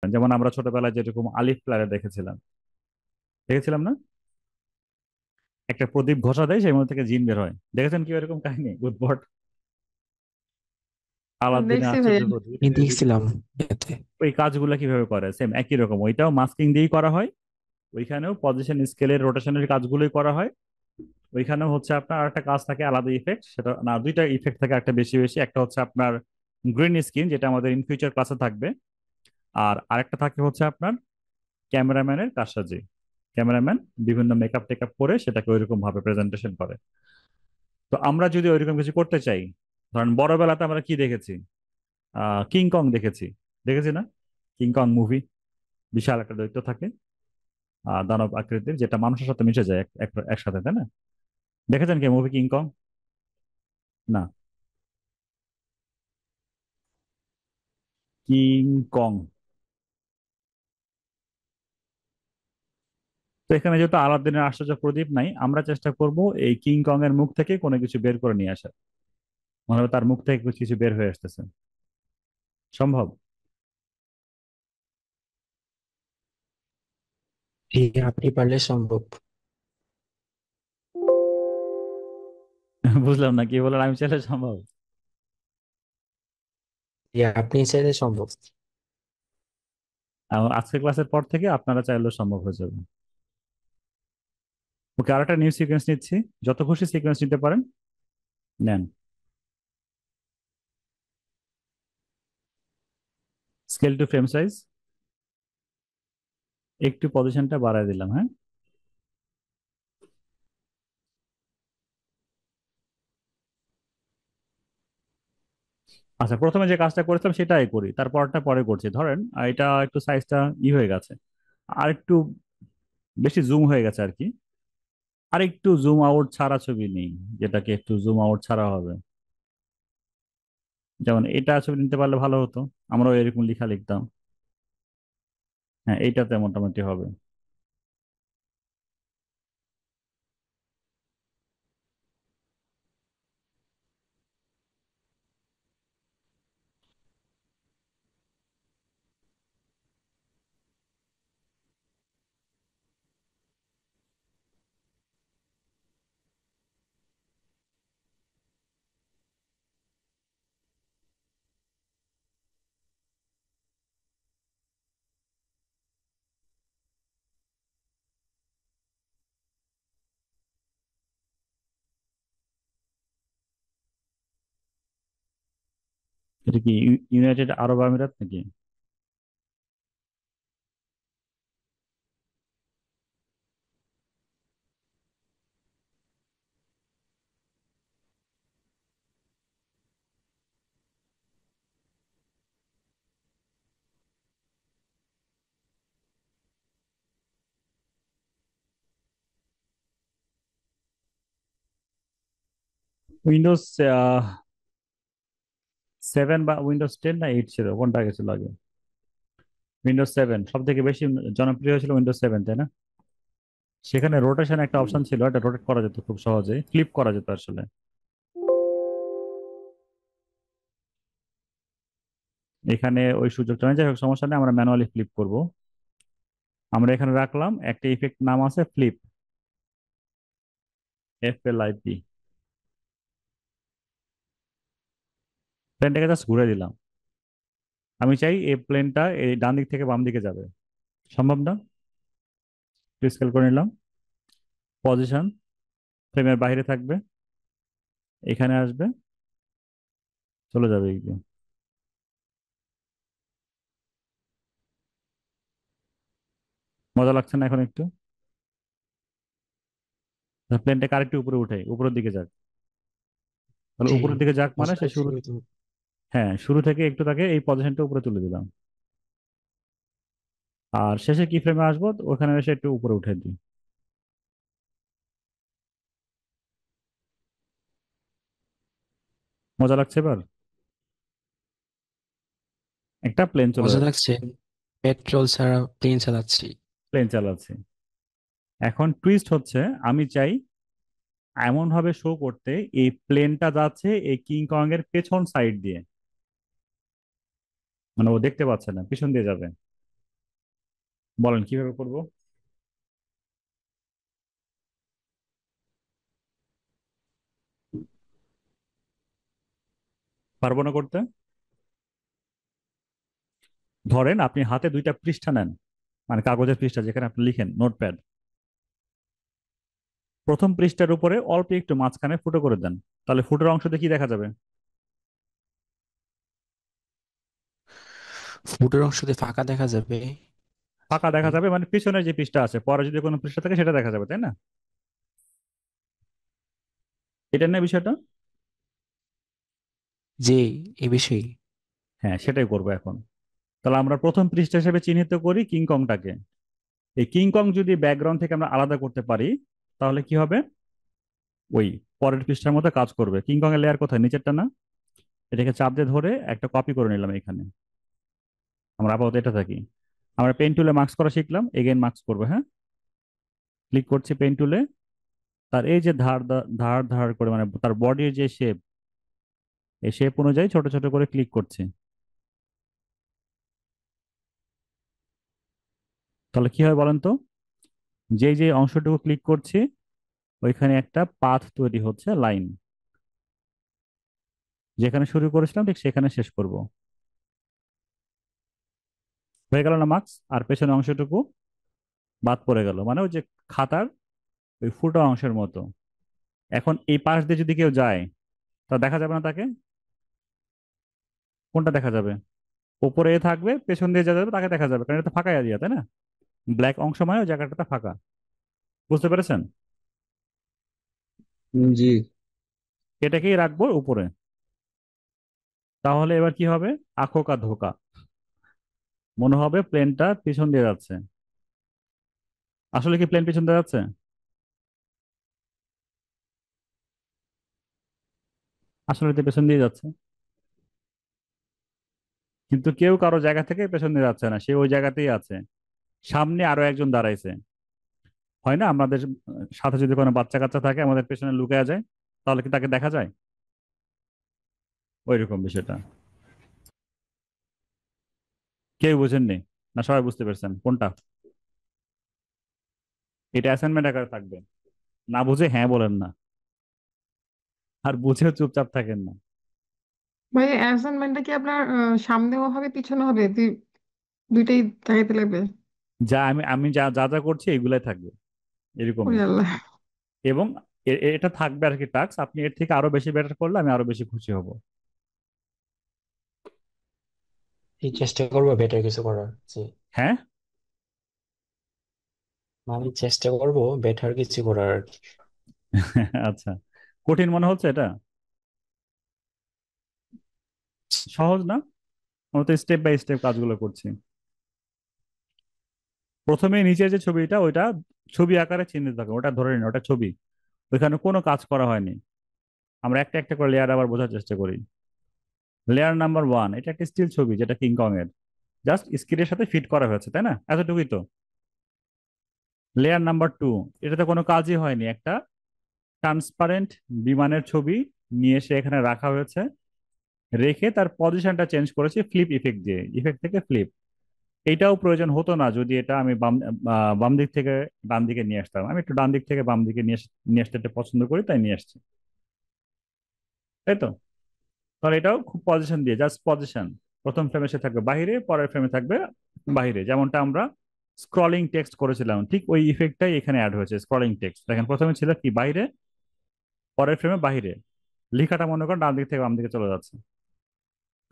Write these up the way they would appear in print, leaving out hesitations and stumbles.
যেমন আমরা ছোটবেলায় যেরকম আলিফ প্ল্যানেট দেখেছিলাম, দেখেছিলাম না? একটা প্রদীপ ঘষা দেয়, সেই মধ্যে থেকে জিন বের হয়। দেখেছেন কি এরকম কাহিনী উদ্ভট? আলাদিনের দেখছি আশ্চর্য ভাইয়া। প্রদীপ। আমি দেখছিলাম এতে। ওই কাজগুলো কিভাবে করে সেম একই রকম, ওইটাও মাস্কিং দিয়েই করা হয়। ওইখানেও পজিশন স্কেলের রোটেশনের কাজগুলোই করা হয়। ওইখানেও হচ্ছে আপনার আরেকটা কাজ থাকে, আলাদা ইফেক্ট, সেটা না দুইটা ইফেক্ট থাকে, একটা বেশি বেশি, একটা হচ্ছে আপনার গ্রিন স্ক্রিন, যেটা আমাদের ইন ফিউচার ক্লাসে থাকবে। আর আরেকটা থাকে হচ্ছে আপনার ক্যামেরাম্যানের কারসাজি। ক্যামেরাম্যান বিভিন্ন মেকআপ টেকআপ করে সেটাকে ওইরকম ভাবে প্রেজেন্টেশন করে। তো আমরা যদি ওইরকম কিছু করতে চাই, ধরেন বড়বেলাতে আমরা কি দেখেছি, কিং কং দেখেছি, দেখেছি না? কিং কং মুভি, বিশাল একটা দৈত্য থাকে, দানব আকৃতির, যেটা মানুষের সাথে মিশে যায় একসাথে, তাই না? দেখেছেন কি মুভি কিং কং? না। King Kong. তো এখানে যেহেতু আলাদিনের আশ্চর্য প্রদীপ নাই, আমরা চেষ্টা করব এই কিং কং এর মুখ থেকে কোনো কিছু বের করে নিয়ে আসার। মনে হবে তার মুখ থেকে কিছু কিছু বের হয়ে আসতেছে। সম্ভব? এই আপনি পারলে সম্ভব। বুঝলাম না কি বলেন, আমি চাইলে সম্ভব? এই আপনি চাইলে সম্ভব। আজকের ক্লাসের পর থেকে আপনারা চাইলেও সম্ভব হয়ে যাবে। ওকে, আরেকটা নিউ সিকোয়েন্স নিচ্ছি। যত খুশি সিকোয়েন্স নিতে পারেন, নেন। স্কেল টু ফ্রেম সাইজ, একটু পজিশনটা বাড়ায় দিলাম, হ্যাঁ। আচ্ছা, প্রথমে যে কাজটা করেছিলাম সেটাই করি, তারপরটা পরে করছি। ধরেন এটা একটু সাইজটা হয়ে গেছে, আর একটু বেশি জুম হয়ে গেছে আর কি। আর একটু জুম আউট ছাড়া ছবি নেই, যেটাকে একটু জুম আউট ছাড়া হবে। যেমন এটা ছবি নিতে পারলে ভালো হতো, আমরাও এরকম লেখা লিখতাম। হ্যাঁ, এইটাতে মোটামুটি হবে। এটা কি ইউনাইটেড আরব আমিরাত নাকি? উইন্ডোজ 7 বা উইন্ডোজ 10 না 8 ছিল, কোনটা গেছিল আগে? উইন্ডোজ 7 সব থেকে বেশি জনপ্রিয় ছিল, উইন্ডোজ 7, তাই না? সেখানে রোটেশন একটা অপশন ছিল, এটা রোটেট করা যেত খুব সহজে, ফ্লিপ করা যেত আসলে। এখানে ওই সুযোগটা নেই, যাই হোক সমস্যা নেই, আমরা ম্যানুয়ালি ফ্লিপ করব। আমরা এখানে রাখলাম একটা ইফেক্ট, নাম আছে ফ্লিপ, FLIP। প্লেনটাকে জাস্ট ঘুরে দিলাম। আমি চাই এই প্লেনটা এই ডান দিক থেকে বাম দিকে যাবে। সম্ভব না? স্কেল করে নিলাম। পজিশন ফ্রেমের বাইরে থাকবে, এখানে আসবে, চলে যাবে এইদিকে। মজা লাগছে না এখন একটু? প্লেনটাকে আরেকটু উপরে উঠাই, উপরের দিকে যাক। তাহলে জি, উপরের দিকে যাক মানে বুঝতে সে পারছি শুরু, কিন্তু। হ্যাঁ শুরু থেকে একটু তাকে এই পজিশনটা উপরে তুলে দিলাম। আর শেষে কি ফ্রেমে আসবো, ওখানে এসে একটু উপরে উঠে দিই। মজা লাগছে এবার? একটা প্লেন চলে মজা যাচ্ছে। লাগছে। পেট্রোল ছাড়া প্লেন চালাচ্ছি। প্লেন চালাচ্ছি। এখন টুইস্ট হচ্ছে, আমি চাই এমন ভাবে শো করতে, এই প্লেনটা যাচ্ছে এই কিং কং এর পেছন সাইড দিয়ে, মানে ও দেখতে পাচ্ছে না, পিছন দিয়ে যাবে। বলেন কিভাবে করব? পারবো না করতে। ধরেন আপনি হাতে দুইটা পৃষ্ঠা নেন, মানে কাগজের পৃষ্ঠা যেখানে আপনি লিখেন, নোটপ্যাড। প্রথম পৃষ্ঠার উপরে অল্প একটু মাঝখানে ফুটো করে দেন, তাহলে ফুটোর অংশ দিয়ে কি দেখা যাবে? ফুটের অংশ দিয়ে ফাঁকা দেখা যাবে। ফাঁকা দেখা যাবে মানে পিছনের যে পৃষ্ঠা আছে, পরে যদি কোনো পৃষ্ঠা থাকে সেটা দেখা যাবে, তাই না? এটা না বিষয়টা। যে এ বিষয়ে। হ্যাঁ, সেটাই করবো এখন। তাহলে আমরা প্রথম পৃষ্ঠা হিসেবে চিহ্নিত করি কিংকংটাকে। এই কিংকং যদি ব্যাকগ্রাউন্ড থেকে আমরা আলাদা করতে পারি, তাহলে কি হবে? ওই পরের পৃষ্ঠার মতো কাজ করবে। কিংকং এর লেয়ার কোথায়? নিচেরটা না? এটাকে চাপ দিয়ে ধরে একটা কপি করে নিলাম এখানে। আমরা আপাতত এটা থাকি। আমরা পেন টুলে মার্কস করা শিখলাম, এগেইন মার্কস করবো, হ্যাঁ। ক্লিক করছি পেন টুলে। তার এই যে ধার ধার ধার করে, মানে তার বডির যে শেপ, এই শেপ অনুযায়ী ছোট ছোট করে ক্লিক করছি। তাহলে কি হয় বলেন তো? যে যে অংশটুকু ক্লিক করছি, ওইখানে একটা পাথ তৈরি হচ্ছে, লাইন। যেখানে শুরু করেছিলাম ঠিক সেখানে শেষ করব। হয়ে গেল না মার্কস? আর পেছনের অংশটুকু বাদ পড়ে গেল, মানে ওই যে খাতার ওই ফুটো অংশের মতো। এখন এই পাশ দিয়ে যদি কেউ যায়, তা দেখা যাবে না তাকে? কোনটা দেখা যাবে? উপরে এ থাকবে, পেছন দিয়ে যা যাবে তাকে দেখা যাবে, কারণ এটা তো ফাঁকা এরিয়া, তাই না? ব্ল্যাক অংশ মানে ওই জায়গাটাতে ফাঁকা। বুঝতে পেরেছেন? জি। এটাকেই রাখবো উপরে। তাহলে এবার কি হবে? আঁখোকা ধোকা, মনে হবে প্লেনটা পিছন দিয়ে যাচ্ছে। আসলে কি প্লেন পিছন দিয়ে যাচ্ছে? আসলে তো পেছন দিয়ে যাচ্ছে, কিন্তু কেউ কারো জায়গা থেকে পেছন দিয়ে যাচ্ছে না, সে ওই জায়গাতেই আছে। সামনে আরো একজন দাঁড়াইছে। হয় না আমাদের সাথে যদি কোনো বাচ্চা কাচ্চা থাকে, আমাদের পেছনে লুকিয়ে যায়, তাহলে কি তাকে দেখা যায়? ওই রকম বিষয়টা। কেউ বুঝেননি? না সবাই বুঝতে পেরেছেন কোনটা? এটা অ্যাসাইনমেন্ট আকারে থাকবে। না বুঝে হ্যাঁ বলেন না, আর বুঝেও চুপচাপ থাকেন না। ভাই অ্যাসাইনমেন্টটা কি আপনার সামনেও হবে পিছনে হবে দুইটাই দেখাইতে লাগবে? যা আমি আমি যা যা যা করছি এগুলাই থাকবে, ওরে এরকমই। আল্লাহ। এবং এটা থাকবে আর কি টাস্ক, আপনি এর থেকে আরো বেশি বেটার করলে আমি আরো বেশি খুশি হব। এই চেষ্টা করবো বেটার কিছু করার। জি। হ্যাঁ। আমি চেষ্টা করবো বেটার কিছু করার আর কি। আচ্ছা, কঠিন মনে হচ্ছে এটা? সহজ না? আমরা তো স্টেপ বাই স্টেপ কাজগুলো করছি। প্রথমে নিচের যে ছবিটা, ওইটা ছবি আকারে চিহ্নিত থাকে, ওটা ধরে নিন ওটা ছবি। ওইখানে কোনো কাজ করা হয়নি। আমরা একটা একটা করে লেয়ার আবার বোঝার চেষ্টা করি। লেয়ার নাম্বার ওয়ান, এটা একটা স্টিল ছবি যেটা কিংকং এর, জাস্ট স্ক্রিনের সাথে ফিট করা হয়েছে, তাই না? এতটুকুই তো। লেয়ার নাম্বার টু, এটাতে কোনো কাজই হয়নি, একটা ট্রান্সপারেন্ট বিমানের ছবি নিয়ে এসে এখানে রাখা হয়েছে। রেখে তার পজিশনটা চেঞ্জ করেছি ফ্লিপ ইফেক্ট দিয়ে, ইফেক্ট থেকে ফ্লিপ। এইটাও প্রয়োজন হতো না যদি এটা আমি বাম দিক থেকে ডান দিকে নিয়ে আসতাম। আমি একটু ডান দিক থেকে বাম দিকে নিয়ে আসতে একটু পছন্দ করি, তাই নিয়ে আসছি। তাই তো? তাহলে এটাও খুব পজিশন দিয়ে, জাস্ট পজিশন। প্রথম ফ্রেমে সে থাকবে বাইরে, পরের ফ্রেমে থাকবে বাইরে, যেমনটা আমরা স্ক্রলিং টেক্সট করেছিলাম ঠিক ওই ইফেক্টটাই এখানে অ্যাড হয়েছে। স্ক্রলিং টেক্সট দেখেন, প্রথমে ছিল কি বাইরে, পরের ফ্রেমে বাইরে। লেখাটা মনে করেন ডান দিক থেকে বাম দিকে চলে যাচ্ছে।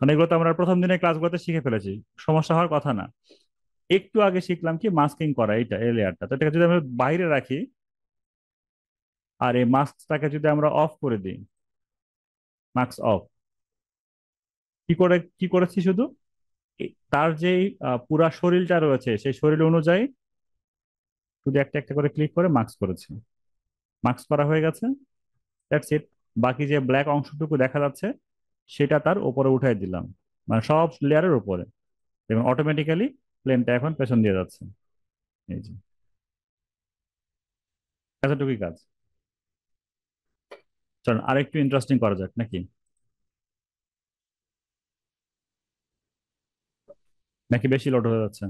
মানে এগুলো তো আমরা প্রথম দিনের ক্লাসগুলোতে শিখে ফেলেছি, সমস্যা হওয়ার কথা না। একটু আগে শিখলাম কি মাস্কিং করা, এইটা এই লেয়ারটা, তো এটাকে যদি আমরা বাইরে রাখি আর এই মাস্কটাকে যদি আমরা অফ করে দিই, মাস্ক অফ, কি করেছি শুধু তার যে পুরা শরীরটা রয়েছে সেই শরীর অনুযায়ী শুধু একটা একটা করে ক্লিক করে মাস্ক করেছি। মাস্ক করা হয়ে গেছে, দ্যাটস ইট। বাকি যে ব্ল্যাক অংশটুকু দেখা যাচ্ছে সেটা তার উপরে উঠাই দিলাম, মানে সব লেয়ারের উপরে। এবং অটোমেটিক্যালি প্লেনটা এখন পেছন দিয়ে যাচ্ছে। এই যে এতটুকুই কাজ। চলুন আরেকটু ইন্টারেস্টিং করা যাক নাকি? নাকি বেশি লোড হয়ে যাচ্ছে?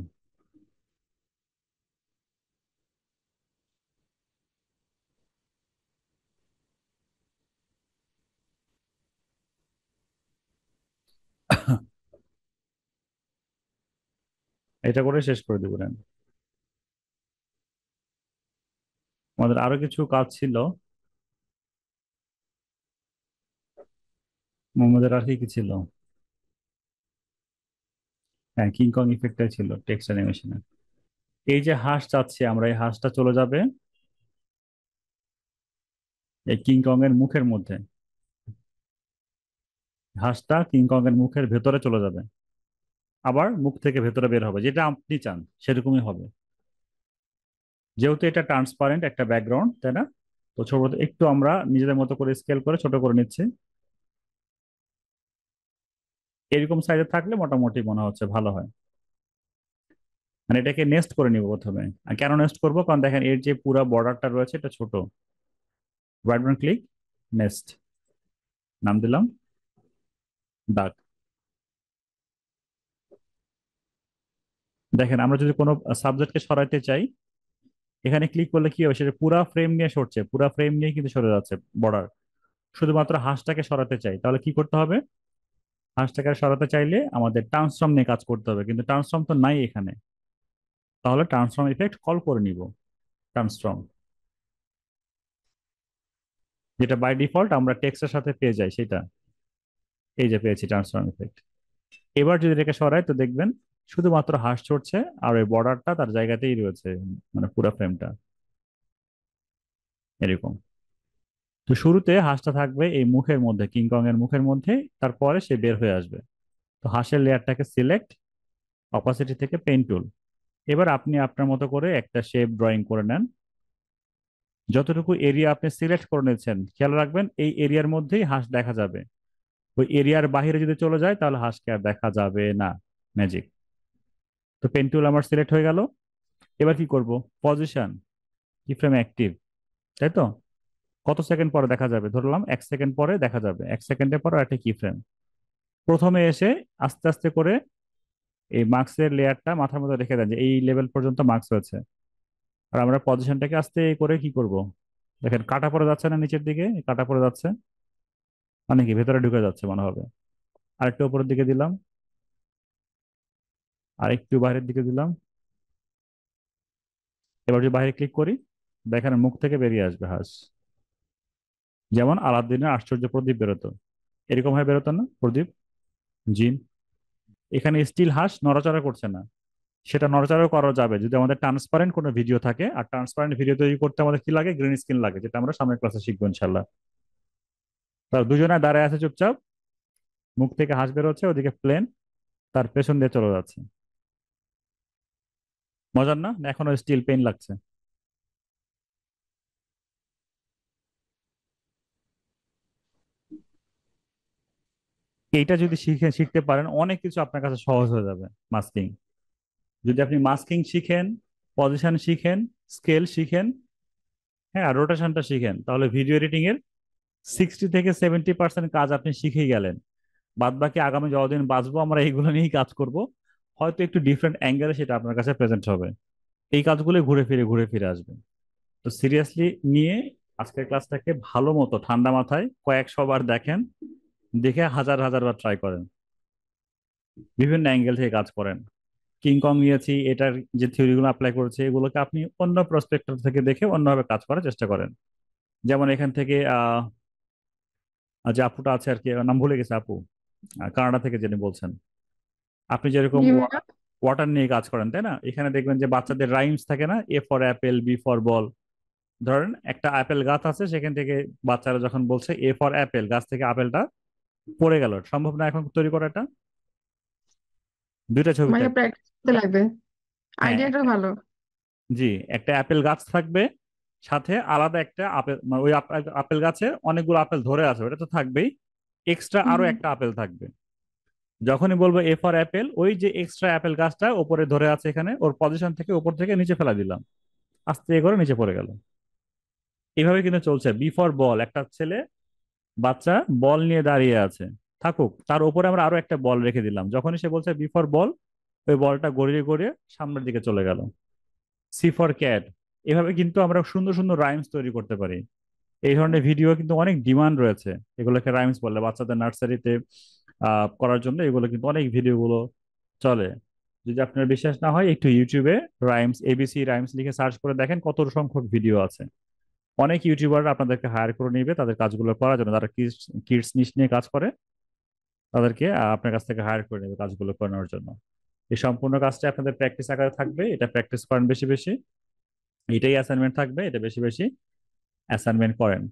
এটা করে শেষ করে দিবেন। আমাদের আরো কিছু কাজ ছিল। মোহাম্মদের আর কি কি ছিল? হ্যাঁ, কিংকং ইফেক্টটাই ছিল টেক্সট অ্যানিমেশনে। এই যে হাঁস চাচ্ছি আমরা, এই হাঁসটা চলে যাবে এই কিংকং এর মুখের মধ্যে। হাঁসটা কিংকং এর মুখের ভেতরে চলে যাবে, আবার মুখ থেকে ভেতরে বের হবে, যেটা আপনি চান সেরকমই হবে। যেহেতু এটা ট্রান্সপারেন্ট একটা ব্যাকগ্রাউন্ড, তাই না? তো ছোট একটু আমরা নিজেদের মতো করে স্কেল করে ছোট করে নিচ্ছি। এরকম সাইজে থাকলে মোটামুটি মনে হচ্ছে ভালো হয়। মানে এটাকে নেস্ট করে নিব প্রথমে। আর কেন নেস্ট করব, কারণ দেখেন এর যে পুরো বর্ডারটা রয়েছে এটা ছোট। রাইট বাটন ক্লিক, নেস্ট, নাম দিলাম দাগ। দেখেন আমরা যদি কোনো সাবজেক্টকে সরাইতে চাই, এখানে ক্লিক করলে কি হবে, সেটা পুরা ফ্রেম নিয়ে সরছে, পুরা ফ্রেম নিয়ে কিন্তু সরে যাচ্ছে বর্ডার। শুধুমাত্র হাঁসটাকে সরাতে চাই, তাহলে কি করতে হবে? হাঁসটাকে সরাতে চাইলে আমাদের ট্রান্সফর্ম নিয়ে কাজ করতে হবে, কিন্তু ট্রান্সফর্ম তো নাই এখানে। তাহলে ট্রান্সফর্ম ইফেক্ট কল করে নিব। ট্রান্সফর্ম, যেটা বাই ডিফল্ট আমরা টেক্সটের সাথে পেয়ে যাই সেটা। এই যে পেয়েছি ট্রান্সফর্ম ইফেক্ট। এবার যদি এটাকে সরাই তো দেখবেন শুধুমাত্র হাঁস চড়ছে, আর ওই বর্ডারটা তার জায়গাতেই রয়েছে, মানে পুরো ফ্রেমটা এরকম। তো শুরুতে হাঁসটা থাকবে এই মুখের মধ্যে, কিংকং এর মুখের মধ্যে, তারপরে সে বের হয়ে আসবে। তো হাঁসের লেয়ারটাকে সিলেক্ট, অপাসিটি থেকে পেইন্ট টুল। এবার আপনি আপনার মতো করে একটা শেপ ড্রয়িং করে নেন। যতটুকু এরিয়া আপনি সিলেক্ট করে নিয়েছেন খেয়াল রাখবেন এই এরিয়ার মধ্যেই হাঁস দেখা যাবে। ওই এরিয়ার বাইরে যদি চলে যায় তাহলে হাঁসকে আর দেখা যাবে না। ম্যাজিক। তো পেন টুল আমার সিলেক্ট হয়ে গেল। এবার কি করব? পজিশন, কি ফ্রেম অ্যাক্টিভ, তাই তো? কত সেকেন্ড পরে দেখা যাবে? ধরলাম 1 সেকেন্ড পরে দেখা যাবে, 1 সেকেন্ডের পরে একটা কি ফ্রেম। প্রথমে এসে আস্তে আস্তে করে এই মার্কসের লেয়ারটা মাথার মধ্যে রেখে দেন যে এই লেভেল পর্যন্ত মার্কস হয়েছে। আর আমরা পজিশনটাকে আস্তে করে কি করব? দেখেন কাটা পড়ে যাচ্ছে না নিচের দিকে? কাটা পড়ে যাচ্ছে মানে কি ভেতরে ঢুকে যাচ্ছে মনে হবে। আরেকটু উপরের দিকে দিলাম, আর একটু বাইরের দিকে দিলাম। এবার যদি বাইরে ক্লিক করি, দেখেন মুখ থেকে বেরিয়ে আসবে হাঁস। যেমন আলাদিনের আশ্চর্য প্রদীপ বেরোতো, এরকম ভাবে বেরোতো না প্রদীপ, জিন? এখানে স্টিল হাঁস নড়াচড়া করছে না। সেটা নড়াচড়া করা যাবে যদি আমাদের ট্রান্সপারেন্ট কোনো ভিডিও থাকে। আর ট্রান্সপারেন্ট ভিডিও তৈরি করতে আমাদের কি লাগে? গ্রিন স্ক্রিন লাগে, যেটা আমরা সামনের ক্লাসে শিখবো ইনশাল্লাহ। তার দুজনে দাঁড়ায় আছে চুপচাপ, মুখ থেকে হাঁস বেরোচ্ছে, ওদিকে প্লেন তার পেছন দিয়ে চলে যাচ্ছে। মজার না? না এখনো স্টিল পেন লাগছে? এইটা যদি শিখতে পারেন অনেক কিছু আপনার কাছে সহজ হয়ে যাবে। মাস্কিং, যদি আপনি মাস্কিং শিখেন, পজিশন শিখেন, স্কেল শিখেন, হ্যাঁ, আর রোটেশনটা শিখেন, তাহলে ভিডিও এডিটিং এর 60 থেকে 70% কাজ আপনি শিখেই গেলেন। বাদ বাকি আগামী যতদিন বাঁচবো আমরা এইগুলো নিয়েই কাজ করব। হয়তো একটু ডিফারেন্ট অ্যাঙ্গেলে সেটা আপনার কাছে প্রেজেন্ট হবে। এই কাজগুলো ঘুরে ফিরে আসবে। তো সিরিয়াসলি নিয়ে আজকের ক্লাসটাকে ভালো মতো ঠান্ডা মাথায় কয়েকশো বার দেখেন, দেখে হাজার হাজার বার ট্রাই করেন, বিভিন্ন অ্যাঙ্গেল থেকে কাজ করেন। কিংকং নিয়েছি, এটার যে থিওরিগুলো অ্যাপ্লাই করেছে এগুলোকে আপনি অন্য প্রসপেক্টর থেকে দেখে অন্যভাবে কাজ করার চেষ্টা করেন। যেমন এখান থেকে যে আপুটা আছে আর কি, নাম ভুলে গেছে আপু, কানাডা থেকে যিনি বলছেন, আপনি যেরকম জি ভাইয়া। ওয়াটার নিয়ে কাজ করেন, তাই না? এখানে দেখবেন যে বাচ্চাদের রাইমস থাকে না, A for apple, B for ball. ধরেন একটা আপেল গাছ আছে, সেখান থেকে বাচ্চারা যখন বলছে এ ফর অ্যাপেল, গাছ থেকে আপেলটা পড়ে গেল, সম্ভব না এখন তৈরি করা এটা? দুইটা ছবি ভাইয়া থাকবে। প্র্যাকটিস করতে লাগবে। হ্যাঁ, আইডিয়াটা ভালো। জি, একটা আপেল গাছ থাকবে, সাথে আলাদা একটা আপেল, মানে ওই আপেল গাছে অনেকগুলো আপেল ধরে আছে, ওটা তো থাকবেই, এক্সট্রা আরো হুম। একটা আপেল থাকবে। যখনই বলবো এ ফর অ্যাপেল, ওই যে এক্সট্রা অ্যাপেল গাছটা উপরে ধরে আছে এখানে, ওর পজিশন থেকে উপর থেকে নিচে ফেলা দিলাম, আস্তে করে নিচে পড়ে গেল। এইভাবে কিন্তু চলছে। বি ফর বল, একটা ছেলে বাচ্চা বল নিয়ে দাঁড়িয়ে আছে, থাকুক, তার উপরে আমরা আরো একটা বল রেখে দিলাম, যখনই সে বলছে বি ফর বল, ওই বলটা গড়িয়ে গড়িয়ে সামনের দিকে চলে গেল। C for cat. এভাবে কিন্তু আমরা সুন্দর সুন্দর রাইমস তৈরি করতে পারি। এই ধরনের ভিডিও কিন্তু অনেক ডিমান্ড রয়েছে, এগুলোকে রাইমস বলে, বাচ্চাদের নার্সারিতে করার জন্য এগুলো কিন্তু অনেক ভিডিওগুলো চলে। যদি আপনার বিশ্বাস না হয় একটু ইউটিউবে রাইমস এবিসি রাইমস লিখে সার্চ করে দেখেন কত সংখ্যক ভিডিও আছে। অনেক ইউটিউবার আপনাদেরকে হায়ার করে নিবে তাদের কাজগুলো করার জন্য, যারা কিডস কিডস নিশ নিয়ে কাজ করে তাদেরকে আপনার কাছ থেকে হায়ার করে নেবে কাজগুলো করানোর জন্য। এই সম্পূর্ণ কাজটা আপনাদের প্র্যাকটিস আকারে থাকবে, এটা প্র্যাকটিস করেন বেশি বেশি। এটাই অ্যাসাইনমেন্ট থাকবে, এটা বেশি বেশি অ্যাসাইনমেন্ট করেন।